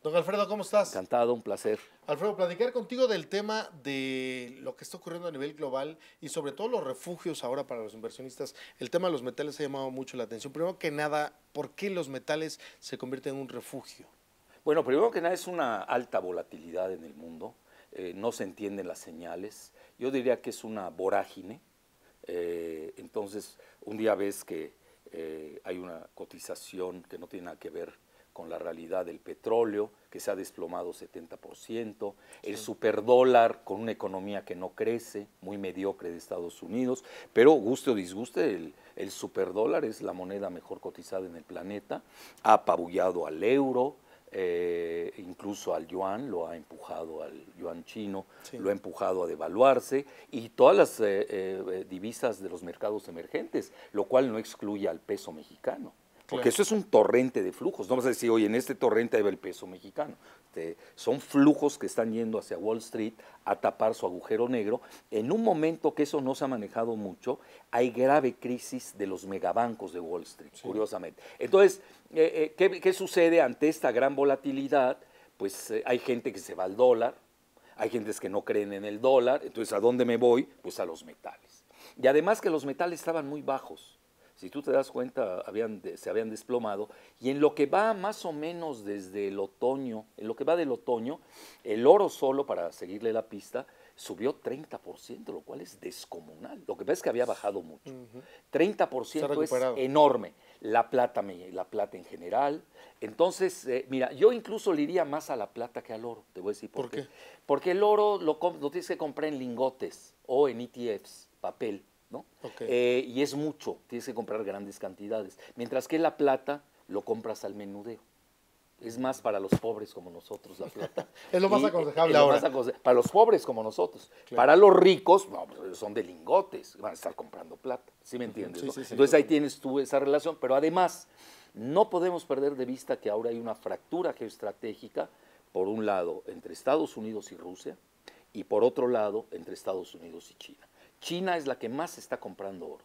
Don Alfredo, ¿cómo estás? Encantado, un placer. Alfredo, platicar contigo del tema de lo que está ocurriendo a nivel global y sobre todo los refugios ahora para los inversionistas. El tema de los metales ha llamado mucho la atención. Primero que nada, ¿por qué los metales se convierten en un refugio? Bueno, primero que nada es una alta volatilidad en el mundo, no se entienden las señales. Yo diría que es una vorágine. Entonces, un día ves que hay una cotización que no tiene nada que ver con la realidad del petróleo, que se ha desplomado 70%, el superdólar con una economía que no crece, muy mediocre de Estados Unidos, pero guste o disguste, el superdólar es la moneda mejor cotizada en el planeta, ha apabullado al euro, incluso al yuan, lo ha empujado al yuan chino, Sí. lo ha empujado a devaluarse, y todas las divisas de los mercados emergentes, lo cual no excluye al peso mexicano. Porque Claro. eso es un torrente de flujos. No vas a decir, oye, en este torrente ahí va el peso mexicano. Son flujos que están yendo hacia Wall Street a tapar su agujero negro. En un momento que eso no se ha manejado mucho, hay grave crisis de los megabancos de Wall Street, Sí. curiosamente. Entonces, ¿qué sucede ante esta gran volatilidad? Pues hay gente que se va al dólar, hay gentes que no creen en el dólar. Entonces, ¿a dónde me voy? Pues a los metales. Y además que los metales estaban muy bajos. Si tú te das cuenta, se habían desplomado, y en lo que va más o menos desde el otoño, en lo que va del otoño, el oro solo, para seguirle la pista, subió 30%, lo cual es descomunal. Lo que pasa es que había bajado mucho. 30% es enorme. La plata en general. Entonces, mira, yo incluso le iría más a la plata que al oro. Te voy a decir por qué. Porque el oro lo tienes que comprar en lingotes o en ETFs, papel, ¿no? Okay. Y es mucho, tienes que comprar grandes cantidades. Mientras que la plata lo compras al menudeo. Es más para los pobres como nosotros la plata. Es lo más aconsejable ahora. Para los pobres como nosotros. Claro. Para los ricos, no, son de lingotes, van a estar comprando plata. ¿Sí me entiendes? Sí, ¿no? sí, sí, Entonces ahí tienes tú esa relación, pero además no podemos perder de vista que ahora hay una fractura geoestratégica, por un lado, entre Estados Unidos y Rusia, y por otro lado, entre Estados Unidos y China. China es la que más está comprando oro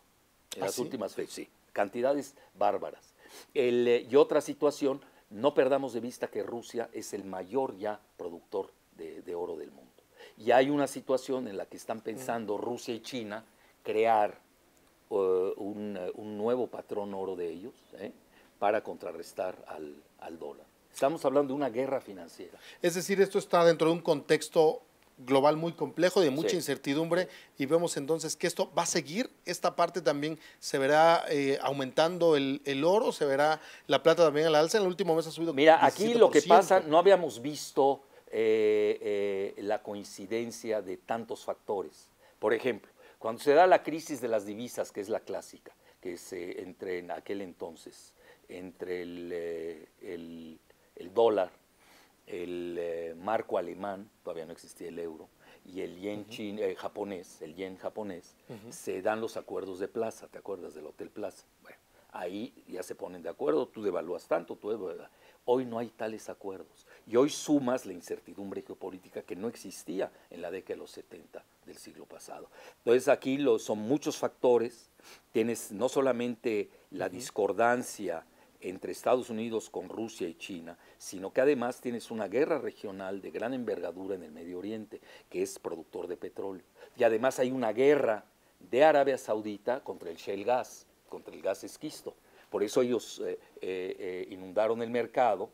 en las últimas fechas, sí, cantidades bárbaras. Y otra situación, no perdamos de vista que Rusia es el mayor ya productor de oro del mundo. Y hay una situación en la que están pensando Rusia y China crear un nuevo patrón oro de ellos para contrarrestar al dólar. Estamos hablando de una guerra financiera. Es decir, esto está dentro de un contexto global muy complejo, de mucha incertidumbre, y vemos entonces que esto va a seguir, esta parte también se verá aumentando el oro, se verá la plata también a la alza. En el último mes ha subido 17%. Mira, aquí lo que pasa, no habíamos visto la coincidencia de tantos factores. Por ejemplo, cuando se da la crisis de las divisas, que es la clásica, que se entre en aquel entonces, entre el dólar, el marco alemán, todavía no existía el euro, y el yen japonés, se dan los acuerdos de Plaza, ¿te acuerdas del Hotel Plaza? Bueno, ahí ya se ponen de acuerdo, tú devalúas tanto, hoy no hay tales acuerdos. Y hoy sumas la incertidumbre geopolítica que no existía en la década de los 70 del siglo pasado. Entonces aquí son muchos factores, tienes no solamente la discordancia entre Estados Unidos con Rusia y China, sino que además tienes una guerra regional de gran envergadura en el Medio Oriente, que es productor de petróleo. Y además hay una guerra de Arabia Saudita contra el shale gas, contra el gas esquisto. Por eso ellos inundaron el mercado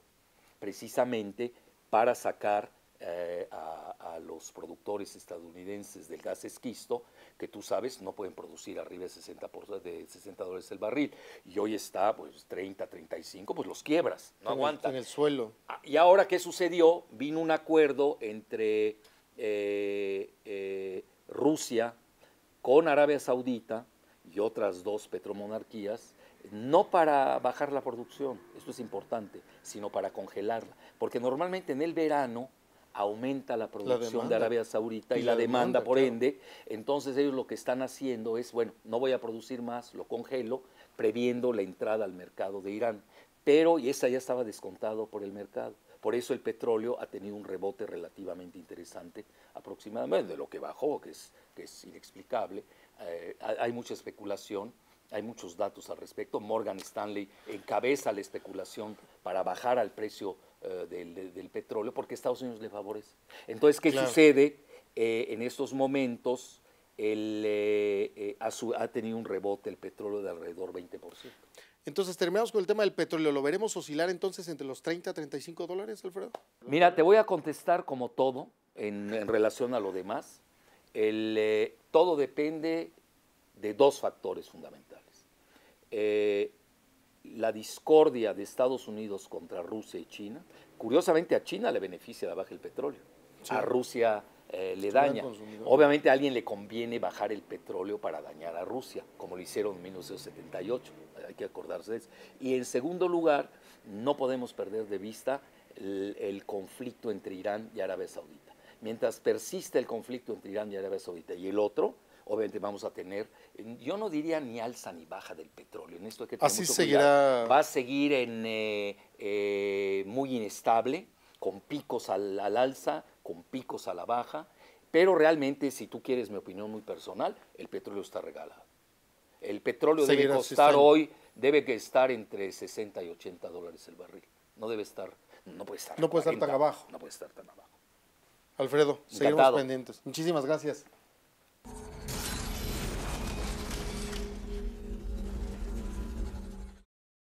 precisamente para sacar a los productores estadounidenses del gas esquisto, que tú sabes no pueden producir arriba de $60 el barril, y hoy está pues 30, 35, pues los quiebras, no aguantan. En el suelo. Y ahora, ¿qué sucedió? Vino un acuerdo entre Rusia con Arabia Saudita y otras dos petromonarquías, no para bajar la producción, esto es importante, sino para congelarla, porque normalmente en el verano aumenta la producción de Arabia Saudita y la demanda, por ende, entonces ellos lo que están haciendo es, bueno, no voy a producir más, lo congelo, previendo la entrada al mercado de Irán, pero y esa ya estaba descontado por el mercado. Por eso el petróleo ha tenido un rebote relativamente interesante, aproximadamente, de lo que bajó, que es inexplicable. Hay mucha especulación, hay muchos datos al respecto. Morgan Stanley encabeza la especulación para bajar al precio del petróleo porque Estados Unidos le favorece. Entonces, ¿qué Claro. sucede? En estos momentos ha tenido un rebote el petróleo de alrededor 20%. Entonces, terminamos con el tema del petróleo. ¿Lo veremos oscilar entonces entre los 30 a 35 dólares, Alfredo? Mira, te voy a contestar como todo en relación a lo demás. Todo depende de dos factores fundamentales. La discordia de Estados Unidos contra Rusia y China. Curiosamente a China le beneficia la baja del petróleo, Sí. a Rusia le Gran daña. consumidor. Obviamente a alguien le conviene bajar el petróleo para dañar a Rusia, como lo hicieron en 1978, hay que acordarse de eso. Y en segundo lugar, no podemos perder de vista el conflicto entre Irán y Arabia Saudita. Mientras persiste el conflicto entre Irán y Arabia Saudita y el otro, obviamente vamos a tener, yo no diría ni alza ni baja del petróleo, en esto hay que tener Así mucho seguirá. cuidado. Va a seguir muy inestable, con picos al alza, con picos a la baja, pero realmente, si tú quieres mi opinión muy personal, el petróleo está regalado. El petróleo Seguirá debe costar existiendo. hoy, debe que estar entre 60 y 80 dólares el barril. No debe estar, no puede estar. No puede estar tan abajo. No puede estar tan abajo. Alfredo, seguiremos Encantado. pendientes. Muchísimas gracias.